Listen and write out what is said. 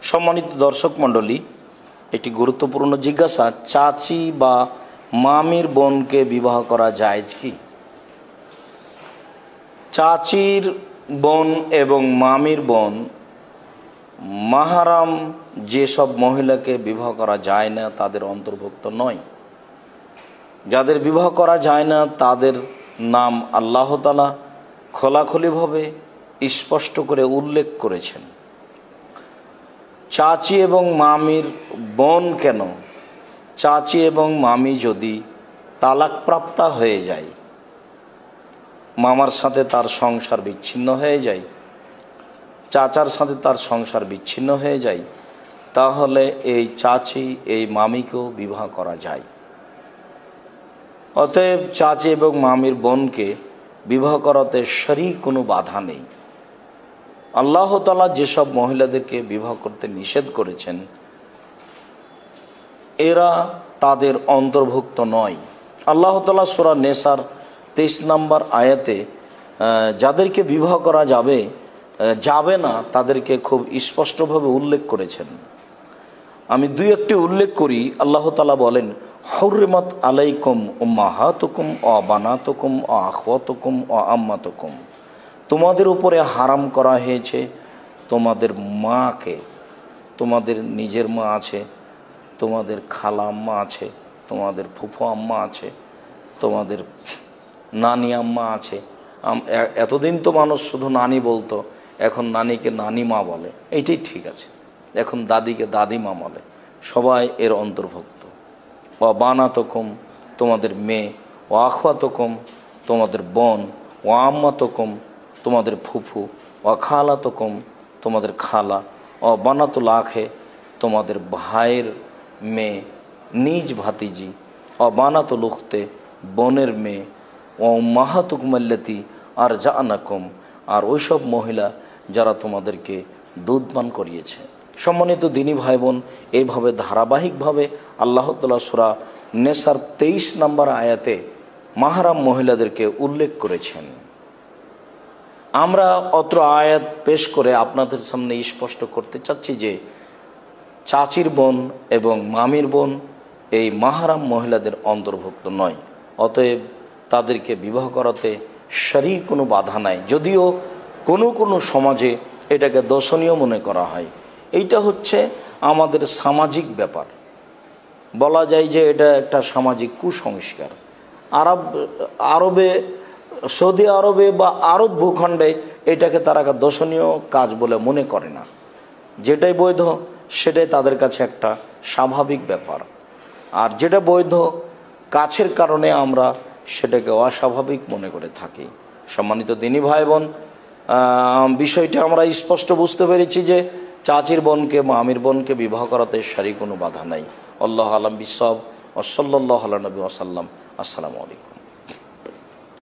সম্মানিত দর্শক মণ্ডলী, একটি গুরুত্বপূর্ণ জিজ্ঞাসা, চাচি বা মামির বোনকে বিবাহ করা জায়েজ কি? চাচির বোন এবং মামির বোন মাহারাম যেসব মহিলাকে বিবাহ করা যায় না তাদের অন্তর্ভুক্ত নয়। যাদের বিবাহ করা যায় না তাদের নাম আল্লাহ তাআলা খোলাখুলিভাবে স্পষ্ট করে উল্লেখ করেছেন। চাচি এবং মামির বোন কেন? চাচি এবং মামি যদি তালাকপ্রাপ্তা হয়ে যায়, মামার সাথে তার সংসার বিচ্ছিন্ন হয়ে যায়, চাচার সাথে তার সংসার বিচ্ছিন্ন হয়ে যায়, তাহলে এই চাচি এই মামিকেও বিবাহ করা যায়। অতএব চাচি এবং মামির বোনকে বিবাহ করাতে শরীর কোনো বাধা নেই। আল্লাহ তাআলা যেসব মহিলাদেরকে বিবাহ করতে নিষেধ করেছেন এরা তাদের অন্তর্ভুক্ত নয়। আল্লাহ তাআলা সূরা নেসার 23 নম্বর আয়াতে যাদেরকে বিবাহ করা যাবে না তাদেরকে খুব স্পষ্টভাবে উল্লেখ করেছেন। আমি দুই একটি উল্লেখ করি। আল্লাহ তাআলা বলেন, হুররিমাত আলাইকুম উম্মাহাতুকুম ওয়া বানাতুকুম ওয়া আখওয়াতুকুম ওয়া আম্মাতুকুম, তোমাদের উপরে হারাম করা হয়েছে তোমাদের মাকে, তোমাদের নিজের মা আছে, তোমাদের খালা আম্মা আছে, তোমাদের ফুফু আম্মা আছে, তোমাদের নানি আম্মা আছে। এতদিন তো মানুষ শুধু নানি বলতো, এখন নানিকে নানিমা বলে, এইটাই ঠিক আছে। এখন দাদিকে দাদিমা বলে, সবাই এর অন্তর্ভুক্ত। ও বানাতকুম, তোমাদের মেয়ে, ও আখওয়াতকুম, তোমাদের বোন, ও আম্মাতকুম, তোমাদের ফুফু, ও খালাতকুম, তোমাদের খালা, ও বানাতুল আখে, তোমাদের ভাইয়ের মেয়ে, নিজ ভাতিজি, ও বানাতুল উখতে, বোনের মেয়ে, ও মাহাতুকুমাল্লাতি আর জানাকুম, আর ওইসব মহিলা যারা তোমাদেরকে দুধ পান করিয়েছে। সম্মানিত দিনী ভাই বোন, এইভাবে ধারাবাহিকভাবে আল্লাহ তাআলা সূরা নেসার 23 নম্বর আয়াতে মাহরাম মহিলাদেরকে উল্লেখ করেছেন। আমরা অত্র আয়াত পেশ করে আপনাদের সামনে স্পষ্ট করতে চাচ্ছি যে চাচির বোন এবং মামির বোন এই মাহরাম মহিলাদের অন্তর্ভুক্ত নয়। অতএব তাদেরকে বিবাহ করাতে শরীর কোনো বাধা নাই, যদিও কোনো কোনো সমাজে এটাকে দর্শনীয় মনে করা হয়। এইটা হচ্ছে আমাদের সামাজিক ব্যাপার, বলা যায় যে এটা একটা সামাজিক কুসংস্কার। আরবে, সৌদি আরবে বা আরব ভূখণ্ডে এটাকে তারা দর্শনীয় কাজ বলে মনে করে না। যেটাই বৈধ সেটাই তাদের কাছে একটা স্বাভাবিক ব্যাপার, আর যেটা বৈধ কাছের কারণে আমরা সেটাকে অস্বাভাবিক মনে করে থাকি। সম্মানিত দিনী ভাই বোন, বিষয়টি আমরা স্পষ্ট বুঝতে পেরেছি যে চাচির বোনকে মামির বোনকে বিবাহ করাতে শরীর কোনো বাধা নাই। আল্লাহু আ'লাম বিসওয়াব। ওয়া সাল্লাল্লাহু আলা নবী ওয়া সাল্লাম। আসসালামু আলাইকুম।